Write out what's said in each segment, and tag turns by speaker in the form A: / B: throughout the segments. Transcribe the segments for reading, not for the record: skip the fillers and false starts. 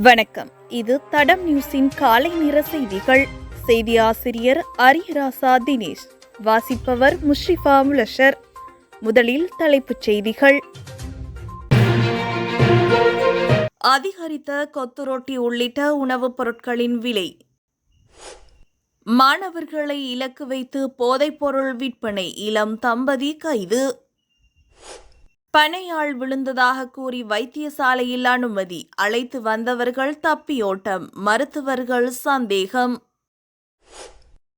A: வணக்கம். இது தடம் நியூஸின் காலை நேர செய்திகள். செய்தி ஆசிரியர் அரியராசா தினேஷ். வாசிப்பவர் முஷ்ரிஃபா முலஷர். முதலில் தலைப்புச் செய்திகள். அதிகரித்த கொத்து ரொட்டி உள்ளிட்ட உணவுப் பொருட்களின் விலை. மாணவர்களை இலக்கு வைத்து போதைப்பொருள் விற்பனை, இளம் தம்பதி கைது. பனையாள் விழுந்ததாக கூறி வைத்தியசாலையில் அனுமதி, அழைத்து வந்தவர்கள் தப்பியோட்டம், மருத்துவர்கள் சந்தேகம்.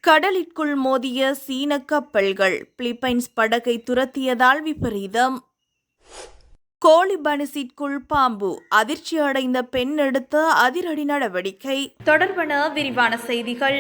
A: கடலிற்குள் மோதிய சீன கப்பல்கள், பிலிப்பைன்ஸ் படகை துரத்தியதால் விபரீதம். கோழி பனிசிற்குள் பாம்பு, அதிர்ச்சி அடைந்த பெண் எடுத்த அதிரடி நடவடிக்கை. தொடர்பான விரிவான செய்திகள்.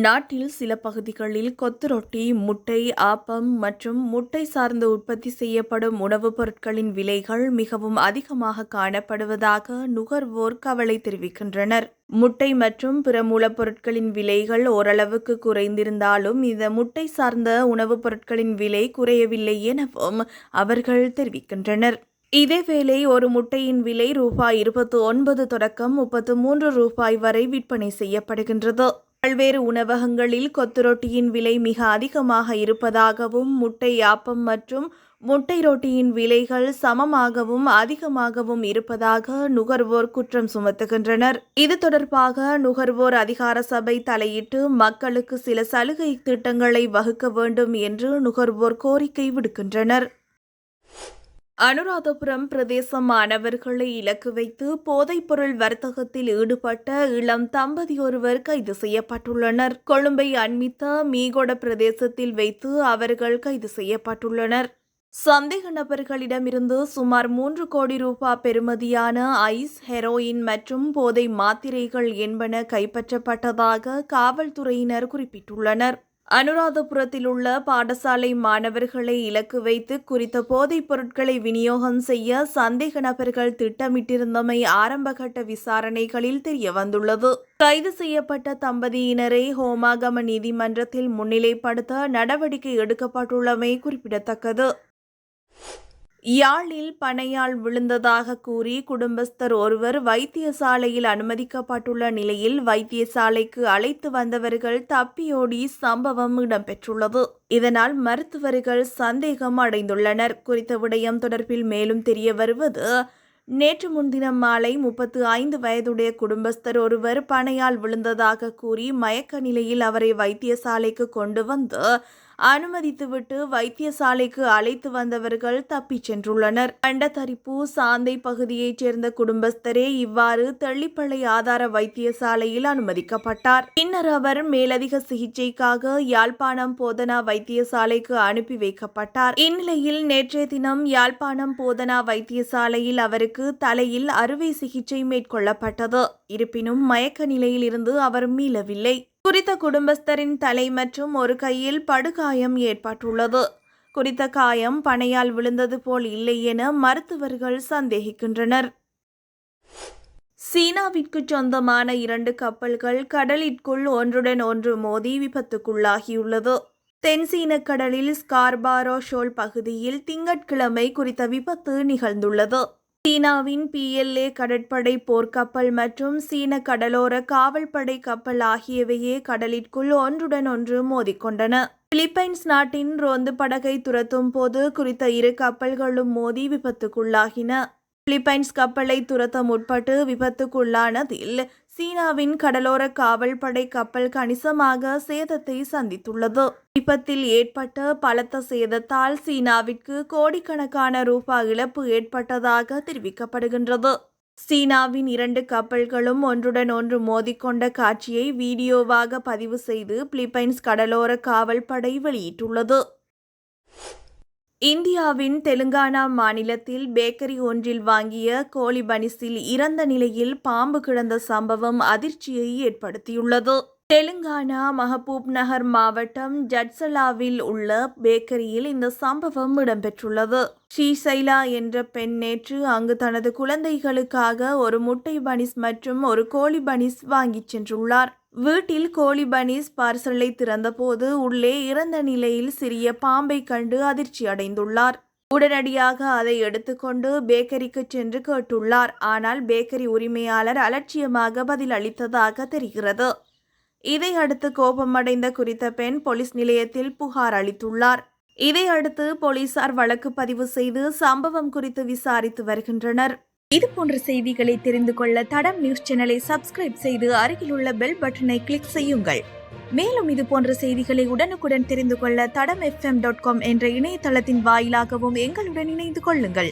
A: நாட்டில் சில பகுதிகளில் கொத்து ரொட்டி, முட்டை, ஆப்பம் மற்றும் முட்டை சார்ந்து உற்பத்தி செய்யப்படும் உணவுப் பொருட்களின் விலைகள் மிகவும் அதிகமாக காணப்படுவதாக நுகர்வோர் கவலை தெரிவிக்கின்றனர். முட்டை மற்றும் பிற மூலப்பொருட்களின் விலைகள் ஓரளவுக்கு குறைந்திருந்தாலும் இந்த முட்டை சார்ந்த உணவுப் பொருட்களின் விலை குறையவில்லை எனவும் அவர்கள் தெரிவிக்கின்றனர். இதேவேளை ஒரு முட்டையின் விலை ₹29 தொடக்கம் ₹33 வரை விற்பனை செய்யப்படுகின்றது. பல்வேறு உணவகங்களில் கொத்து ரொட்டியின் விலை மிக அதிகமாக இருப்பதாகவும், முட்டை ஆப்பம் மற்றும் முட்டை ரொட்டியின் விலைகள் சமமாகவும் அதிகமாகவும் இருப்பதாக நுகர்வோர் குற்றம் சுமத்துகின்றனர். இது தொடர்பாக நுகர்வோர் அதிகார சபை தலையிட்டு மக்களுக்கு சில சலுகை திட்டங்களை வகுக்க வேண்டும் என்று நுகர்வோர் கோரிக்கை விடுக்கின்றனர். அனுராதபுரம் பிரதேச மாணவர்களை இலக்கு வைத்து போதைப்பொருள் வர்த்தகத்தில் ஈடுபட்ட இளம் தம்பதி ஒருவர் கைது செய்யப்பட்டுள்ளனர். கொழும்பை அண்மித்த மீகொட பிரதேசத்தில் வைத்து அவர்கள் கைது செய்யப்பட்டுள்ளனர். சந்தேக நபர்களிடமிருந்து சுமார் ₹3 கோடி பெறுமதியான ஐஸ், ஹெரோயின் மற்றும் போதை மாத்திரைகள் என்பன கைப்பற்றப்பட்டதாக காவல்துறையினர் குறிப்பிட்டுள்ளனர். அனுராதபுரத்தில் உள்ள பாடசாலை மாணவர்களை இலக்கு வைத்து குறித்த போதைப் பொருட்களை விநியோகம் செய்ய சந்தேக நபர்கள் திட்டமிட்டிருந்தமை ஆரம்பகட்ட விசாரணைகளில் தெரியவந்துள்ளது. கைது செய்யப்பட்ட தம்பதியினரை ஹோமாகம நீதிமன்றத்தில் முன்னிலைப்படுத்த நடவடிக்கை எடுக்கப்பட்டுள்ளமை குறிப்பிடத்தக்கது. யாழில் பனையாள் விழுந்ததாக கூறி குடும்பஸ்தர் ஒருவர் வைத்தியசாலையில் அனுமதிக்கப்பட்டுள்ள நிலையில் வைத்தியசாலைக்கு அழைத்து வந்தவர்கள் தப்பியோடி சம்பவம் இடம்பெற்றுள்ளது. இதனால் மருத்துவர்கள் சந்தேகம் அடைந்துள்ளனர். குறித்த விடயம் தொடர்பில் மேலும் தெரிய வருவது, நேற்று முன்தினம் மாலை 35 வயதுடைய குடும்பஸ்தர் ஒருவர் பனையால் விழுந்ததாக கூறி மயக்க நிலையில் அவரை வைத்தியசாலைக்கு கொண்டு வந்து அனுமதித்துவிட்டு வைத்தியசாலைக்கு அழைத்து வந்தவர்கள் தப்பிச் சென்றுள்ளனர். கண்டத்தரிப்பு சாந்தை பகுதியைச் சேர்ந்த குடும்பஸ்தரே இவ்வாறு தெள்ளிப்பளை ஆதார வைத்தியசாலையில் அனுமதிக்கப்பட்டார். பின்னர் அவர் மேலதிக சிகிச்சைக்காக யாழ்ப்பாணம் போதனா வைத்தியசாலைக்கு அனுப்பி வைக்கப்பட்டார். இந்நிலையில் நேற்றைய தினம் யாழ்ப்பாணம் போதனா வைத்தியசாலையில் அவருக்கு தலையில் அறுவை சிகிச்சை மேற்கொள்ளப்பட்டது. இருப்பினும் மயக்க நிலையில் இருந்து அவர் மீளவில்லை. குறித்த குடும்பஸ்தரின் தலை மற்றும் ஒரு கையில் படுகாயம் ஏற்பட்டுள்ளது. குறித்த காயம் பனையால் விழுந்தது போல் இல்லை என மருத்துவர்கள் சந்தேகிக்கின்றனர். சீனாவிற்கு சொந்தமான 2 கப்பல்கள் கடலிற்குள் ஒன்றுடன் ஒன்று மோதி விபத்துக்குள்ளாகியுள்ளது. தென்சீன கடலில் ஸ்கார்பாரோ ஷோல் பகுதியில் திங்கட்கிழமை குறித்த விபத்து நிகழ்ந்துள்ளது. சீனாவின் PLA கடற்படை போர்க்கப்பல் மற்றும் சீன கடலோர காவல்படை கப்பல் ஆகியவையே கடலிற்குள் ஒன்றுடன் ஒன்று மோதிக்கொண்டன. பிலிப்பைன்ஸ் நாட்டின் ரோந்து படகை துரத்தும் போது குறித்த 2 கப்பல்களும் மோதி விபத்துக்குள்ளாகின. பிலிப்பைன்ஸ் கப்பலை துரத்த முற்பட்டு விபத்துக்குள்ளானதில் சீனாவின் கடலோர காவல்படை கப்பல் கணிசமாக சேதத்தை சந்தித்துள்ளது. விபத்தில் ஏற்பட்ட பலத்த சேதத்தால் சீனாவிற்கு கோடிக்கணக்கான ரூபாய் இழப்பு ஏற்பட்டதாக தெரிவிக்கப்படுகின்றது. சீனாவின் 2 கப்பல்களும் ஒன்றுடன் ஒன்று மோதிக்கொண்ட காட்சியை வீடியோவாக பதிவு செய்து பிலிப்பைன்ஸ் கடலோர காவல்படை வெளியிட்டுள்ளது. இந்தியாவின் தெலுங்கானா மாநிலத்தில் பேக்கரி ஒன்றில் வாங்கிய கோழி பனிஸில் இறந்த நிலையில் பாம்பு கிடந்த சம்பவம் அதிர்ச்சியை ஏற்படுத்தியுள்ளது. தெலுங்கானா மஹபூப் நகர் மாவட்டம் ஜட்சலாவில் உள்ள பேக்கரியில் இந்த சம்பவம் இடம்பெற்றுள்ளது. ஸ்ரீசைலா என்ற பெண் நேற்று அங்கு தனது குழந்தைகளுக்காக ஒரு முட்டை பனிஸ் மற்றும் ஒரு கோழி பனிஸ் வாங்கிச் சென்றுள்ளார். வீட்டில் கோழி பனீஸ் பார்சலை திறந்தபோது உள்ளே இறந்த நிலையில் சிறிய பாம்பை கண்டு அதிர்ச்சி அடைந்துள்ளார். உடனடியாக அதை எடுத்துக்கொண்டு பேக்கரிக்கு சென்று கேட்டுள்ளார். ஆனால் பேக்கரி உரிமையாளர் அலட்சியமாக பதில் அளித்ததாக தெரிகிறது. இதையடுத்து கோபமடைந்த குறித்த பெண் போலீஸ் நிலையத்தில் புகார் அளித்துள்ளார். இதையடுத்து போலீசார் வழக்கு பதிவு செய்து சம்பவம் குறித்து விசாரித்து வருகின்றனர். இதுபோன்ற செய்திகளை தெரிந்து கொள்ள தடம் நியூஸ் சேனலை சப்ஸ்கிரைப் செய்து அருகில் உள்ள பெல் பட்டனை கிளிக் செய்யுங்கள். மேலும் இதுபோன்ற செய்திகளை உடனுக்குடன் தெரிந்து கொள்ள தடம் FM.com என்ற இணையதளத்தின் வாயிலாகவும் எங்களுடன் இணைந்து கொள்ளுங்கள்.